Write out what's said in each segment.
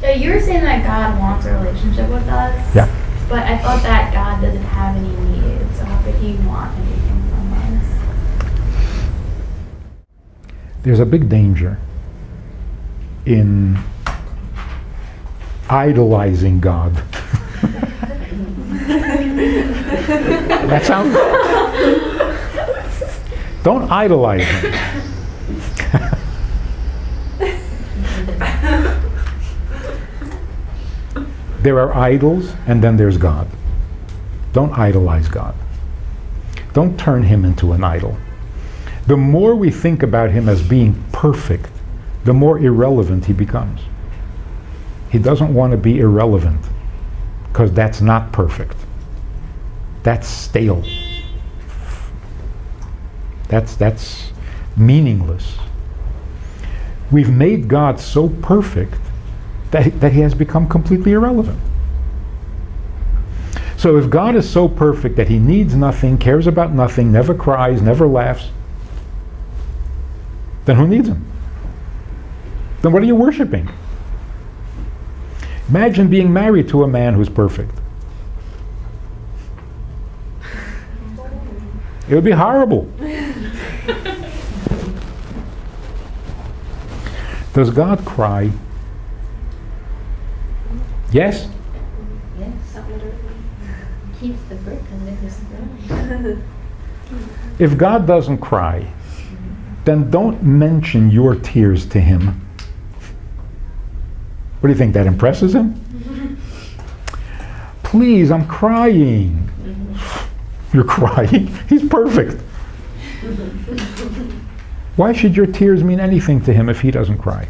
So you were saying that God wants a relationship with us. Yeah. But I thought that God doesn't have any needs. So how could He want anything from us? There's a big danger in idolizing God. That sounds... Don't idolize Him. There are idols, and then there's God. Don't idolize God. Don't turn Him into an idol. The more we think about Him as being perfect, the more irrelevant He becomes. He doesn't want to be irrelevant, because that's not perfect. That's stale. That's meaningless. We've made God so perfect that He has become completely irrelevant. So if God is so perfect that He needs nothing, cares about nothing, never cries, never laughs, then who needs Him? Then what are you worshiping? Imagine being married to a man who's perfect. It would be horrible. Does God cry? Yes? Yes, keeps the brick under his throne. If God doesn't cry, then don't mention your tears to Him. What do you think, that impresses Him? Please, I'm crying. You're crying? He's perfect. Why should your tears mean anything to Him if He doesn't cry?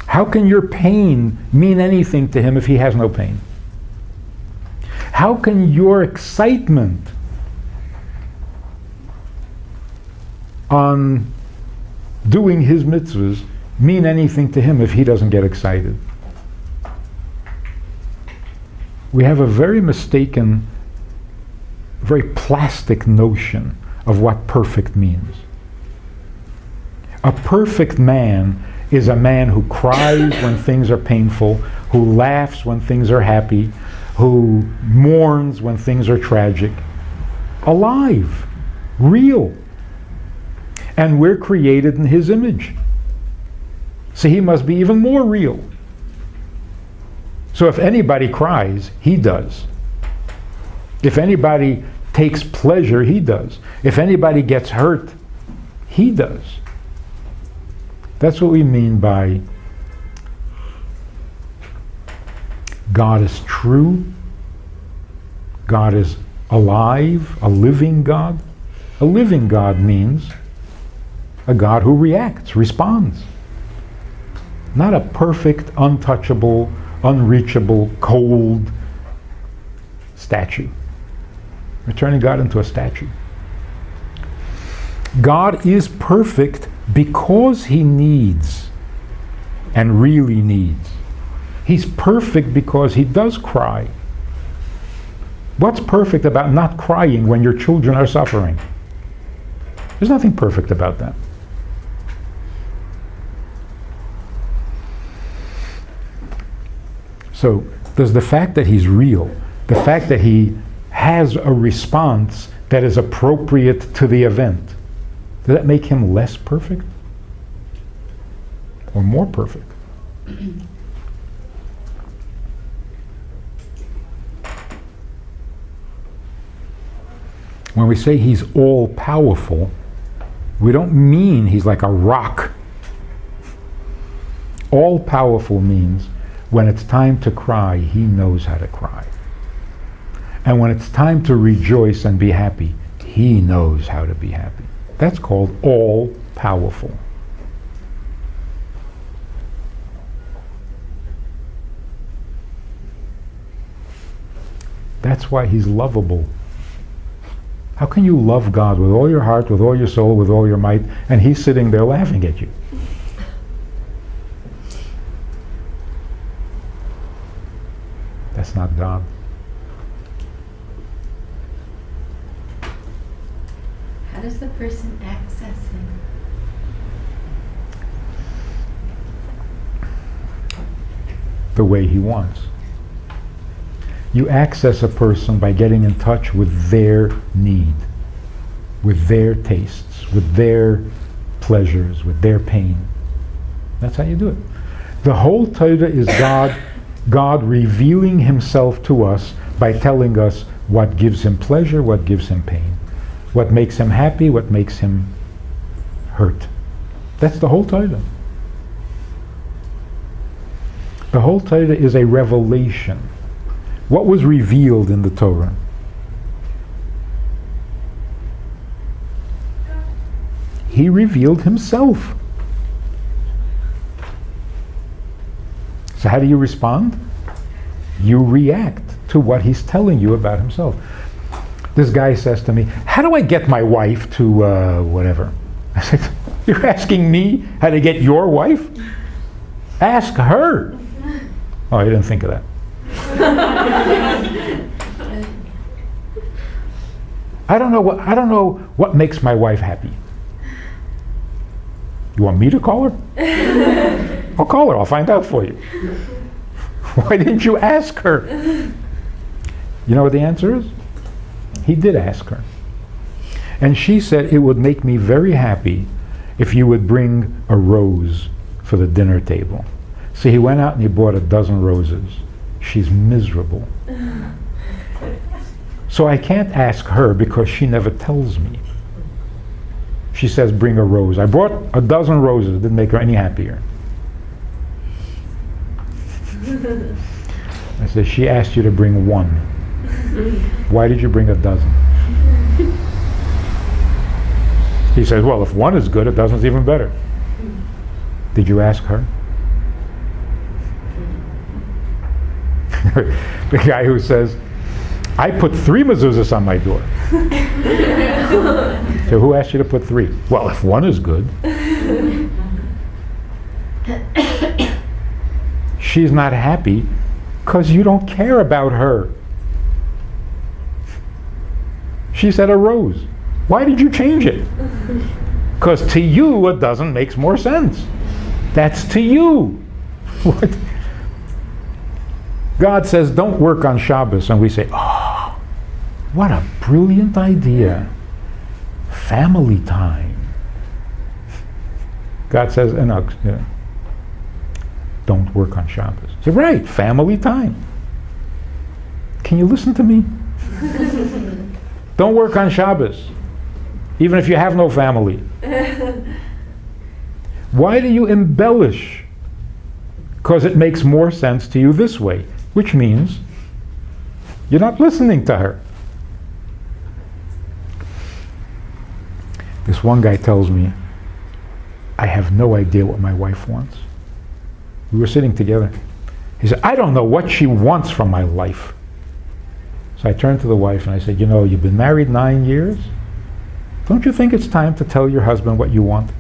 How can your pain mean anything to Him if He has no pain? How can your excitement on doing His mitzvahs mean anything to Him if He doesn't get excited? We have a very mistaken, very plastic notion of what perfect means. A perfect man is a man who cries when things are painful, who laughs when things are happy, who mourns when things are tragic. Alive, real. And we're created in His image. So He must be even more real. So if anybody cries, He does. If anybody takes pleasure, He does. If anybody gets hurt, He does. That's what we mean by God is true, God is alive, a living God. A living God means a God who reacts, responds. Not a perfect, untouchable, unreachable, cold statue. We're turning God into a statue. God is perfect because He needs, and really needs. He's perfect because He does cry. What's perfect about not crying when your children are suffering? There's nothing perfect about that. So, does the fact that He's real, the fact that He has a response that is appropriate to the event, does that make Him less perfect? Or more perfect? When we say He's all-powerful, we don't mean He's like a rock. All-powerful means when it's time to cry, He knows how to cry. And when it's time to rejoice and be happy, He knows how to be happy. That's called all-powerful. That's why He's lovable. How can you love God with all your heart, with all your soul, with all your might, and He's sitting there laughing at you? That's not God. How does the person access Him? the way He wants. You access a person by getting in touch with their need, with their tastes, with their pleasures, with their pain. That's how you do it. The whole Torah is God revealing Himself to us by telling us what gives Him pleasure, what gives Him pain, what makes Him happy, what makes Him hurt. That's the whole Torah. The whole Torah is a revelation. What was revealed in the Torah? He revealed Himself. So how do you respond? You react to what He's telling you about Himself. This guy says to me, how do I get my wife to whatever? I said, you're asking me how to get your wife? Ask her. Oh, I didn't think of that. I don't know what makes my wife happy. You want me to call her? I'll call her. I'll find out for you. Why didn't you ask her? You know what the answer is? He did ask her. And she said, it would make me very happy if you would bring a rose for the dinner table. So he went out and he bought a dozen roses. She's miserable. So I can't ask her because she never tells me. She says, bring a rose. I brought a dozen roses. It didn't make her any happier. I said, she asked you to bring one. Why did you bring a dozen? He says, well, if one is good, a dozen's even better. Did you ask her? The guy who says, I put 3 mezuzahs on my door. So who asked you to put 3? Well, if one is good. She's not happy because you don't care about her. She said a rose. Why did you change it? Because to you, a dozen makes more sense. That's to you. What? God says, don't work on Shabbos. And we say, oh, what a brilliant idea. Family time. God says, don't work on Shabbos. Say, right, family time. Can you listen to me? Don't work on Shabbos, even if you have no family. Why do you embellish? Because it makes more sense to you this way, which means you're not listening to her. This one guy tells me, I have no idea what my wife wants. We were sitting together. He said, I don't know what she wants from my life. So I turned to the wife and I said, you know, you've been married 9 years. Don't you think it's time to tell your husband what you want?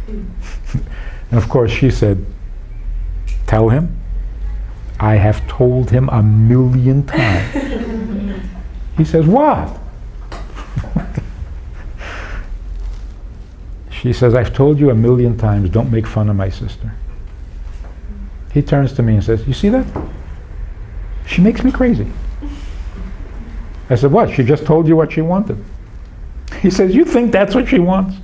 And of course she said, tell him. I have told him 1,000,000 times. He says, what? She says, I've told you 1,000,000 times, don't make fun of my sister. He turns to me and says, you see that? She makes me crazy. I said, what? She just told you what she wanted. He says, you think that's what she wants?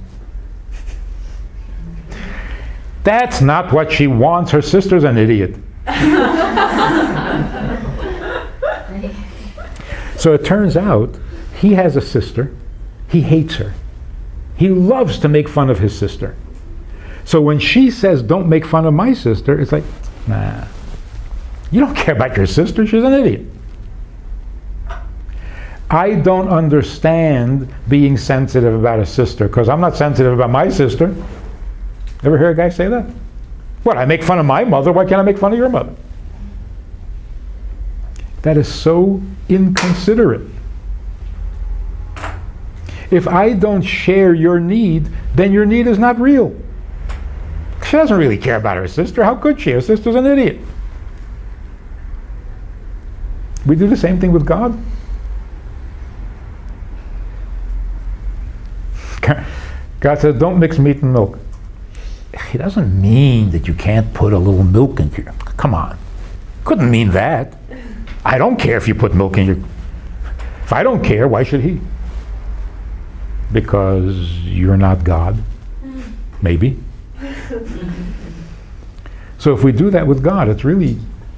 That's not what she wants. Her sister's an idiot. So it turns out he has a sister. He hates her. He loves to make fun of his sister. So when she says, don't make fun of my sister, it's like, nah. You don't care about your sister. She's an idiot. I don't understand being sensitive about a sister because I'm not sensitive about my sister. Ever hear a guy say that? What, I make fun of my mother, why can't I make fun of your mother? That is so inconsiderate. If I don't share your need, then your need is not real. She doesn't really care about her sister. How could she? Her sister's an idiot. We do the same thing with God. God says, don't mix meat and milk. He doesn't mean that you can't put a little milk in here. Come on. Couldn't mean that. I don't care if you put milk in your... If I don't care, why should he? Because you're not God. Maybe. So if we do that with God, it's really